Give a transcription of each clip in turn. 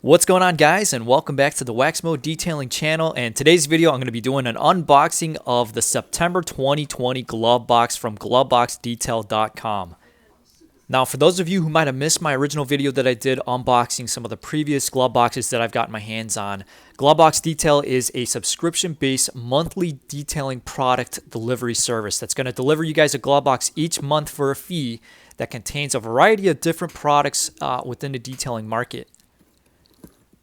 What's going on, guys, and welcome back to the WaxMode detailing channel. And today's video I'm going to be doing an unboxing of the September 2020 glove box from GloveBoxDetail.com. Now, for those of you who might have missed my original video that I did unboxing some of the previous glove boxes that I've gotten my hands on, GloveBox Detail is a subscription-based monthly detailing product delivery service that's going to deliver you guys a glove box each month for a fee that contains a variety of different products within the detailing market.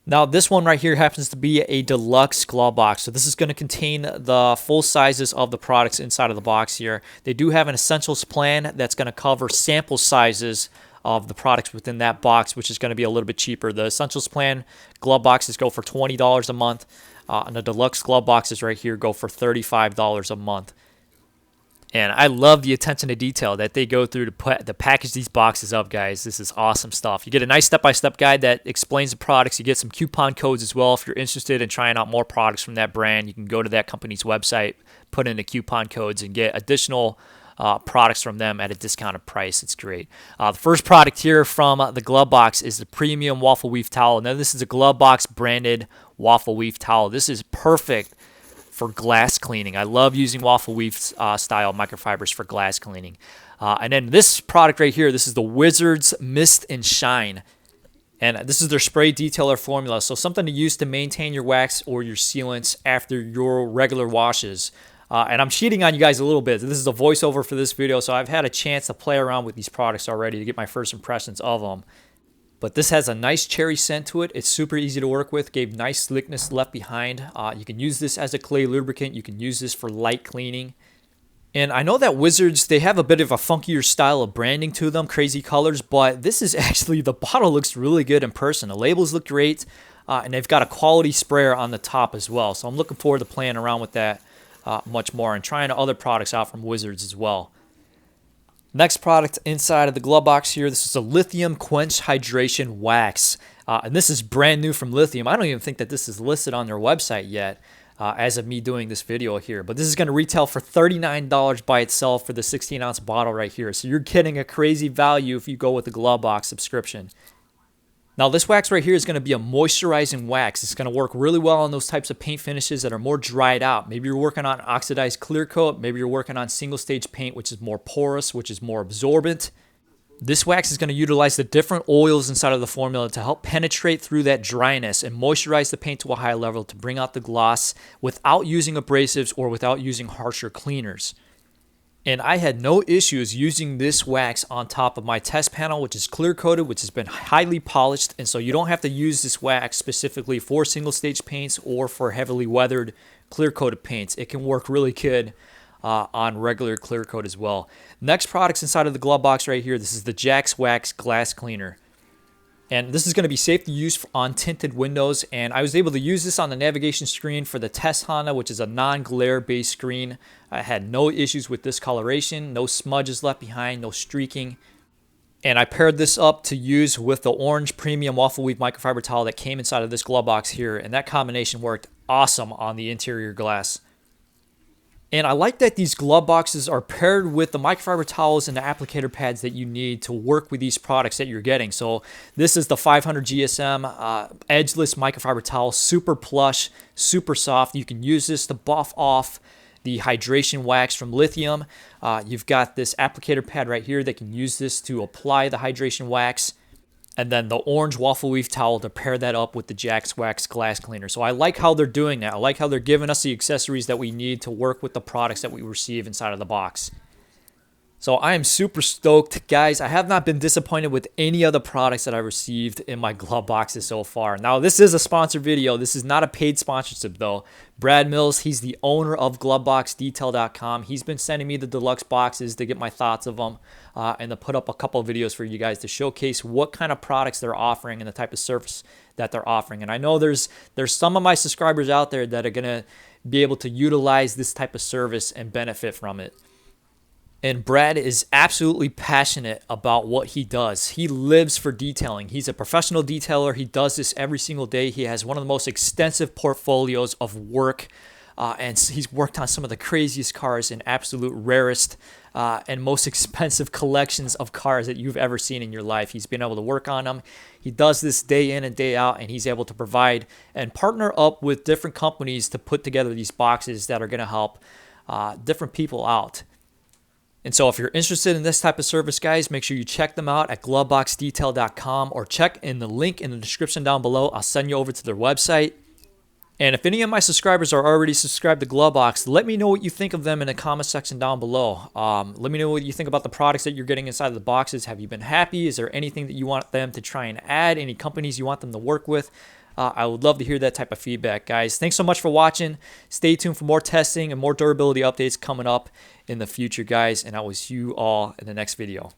Now, this one right here happens to be a deluxe glove box. So this is going to contain the full sizes of the products inside of the box here. They do have an essentials plan that's going to cover sample sizes of the products within that box, which is going to be a little bit cheaper. The essentials plan glove boxes go for $20 a month, and the deluxe glove boxes right here go for $35 a month. And I love the attention to detail that they go through to package these boxes up, guys. This is awesome stuff. You get a nice step-by-step guide that explains the products. You get some coupon codes as well. If you're interested in trying out more products from that brand, you can go to that company's website, put in the coupon codes, and get additional products from them at a discounted price. It's great. The first product here from the glove box is the premium waffle weave towel. Now, this is a glove box branded waffle weave towel. This is perfect for glass cleaning. I love using waffle weave style microfibers for glass cleaning. And then this product right here, this is the Wizards Mist and Shine. And this is their spray detailer formula. So something to use to maintain your wax or your sealants after your regular washes. And I'm cheating on you guys a little bit. This is a voiceover for this video, so I've had a chance to play around with these products already to get my first impressions of them. But this has a nice cherry scent to it. It's super easy to work with. Gave nice slickness left behind. You can use this as a clay lubricant. You can use this for light cleaning. And I know that Wizards, they have a bit of a funkier style of branding to them, crazy colors, but this is actually, the bottle looks really good in person. The labels look great, and they've got a quality sprayer on the top as well. So I'm looking forward to playing around with that much more and trying other products out from Wizards as well. Next product inside of the glove box here, this is a Lithium Quench Hydration Wax. And this is brand new from Lithium. I don't even think that this is listed on their website yet as of me doing this video here. But this is going to retail for $39 by itself for the 16-ounce bottle right here. So you're getting a crazy value if you go with the glove box subscription. Now, this wax right here is going to be a moisturizing wax. It's going to work really well on those types of paint finishes that are more dried out. Maybe you're working on oxidized clear coat. Maybe you're working on single stage paint, which is more porous, which is more absorbent. This wax is going to utilize the different oils inside of the formula to help penetrate through that dryness and moisturize the paint to a high level to bring out the gloss without using abrasives or without using harsher cleaners. And I had no issues using this wax on top of my test panel, which is clear coated, which has been highly polished. And so you don't have to use this wax specifically for single stage paints or for heavily weathered clear coated paints. It can work really good on regular clear coat as well. Next products inside of the glove box right here, this is the Jax Wax Glass Cleaner. And this is going to be safe to use on tinted windows. And I was able to use this on the navigation screen for the Test Honda, which is a non-glare based screen. I had no issues with discoloration, no smudges left behind, no streaking. And I paired this up to use with the orange premium waffle weave microfiber towel that came inside of this glove box here. And that combination worked awesome on the interior glass. And I like that these glove boxes are paired with the microfiber towels and the applicator pads that you need to work with these products that you're getting. So this is the 500 GSM edgeless microfiber towel, super plush, super soft. You can use this to buff off the hydration wax from Lithium. You've got this applicator pad right here that can use this to apply the hydration wax. And then the orange waffle weave towel to pair that up with the Jax Wax Glass Cleaner. So I like how they're doing that. I like how they're giving us the accessories that we need to work with the products that we receive inside of the box. So I am super stoked, guys. I have not been disappointed with any of the products that I received in my glove boxes so far. Now, this is a sponsored video. This is not a paid sponsorship, though. Brad Mills, he's the owner of GloveBoxDetail.com. He's been sending me the deluxe boxes to get my thoughts of them and to put up a couple of videos for you guys to showcase what kind of products they're offering and the type of service that they're offering. And I know there's some of my subscribers out there that are going to be able to utilize this type of service and benefit from it. And Brad is absolutely passionate about what he does. He lives for detailing. He's a professional detailer. He does this every single day. He has one of the most extensive portfolios of work and he's worked on some of the craziest cars and absolute rarest and most expensive collections of cars that you've ever seen in your life. He's been able to work on them. He does this day in and day out, and he's able to provide and partner up with different companies to put together these boxes that are going to help different people out. And so if you're interested in this type of service, guys, make sure you check them out at gloveboxdetail.com or check in the link in the description down below. I'll send you over to their website. And if any of my subscribers are already subscribed to GloveBox, let me know what you think of them in the comment section down below. Let me know what you think about the products that you're getting inside of the boxes. Have you been happy? Is there anything that you want them to try and add? Any companies you want them to work with? I would love to hear that type of feedback, guys. Thanks so much for watching. Stay tuned for more testing and more durability updates coming up in the future, guys. And I will see you all in the next video.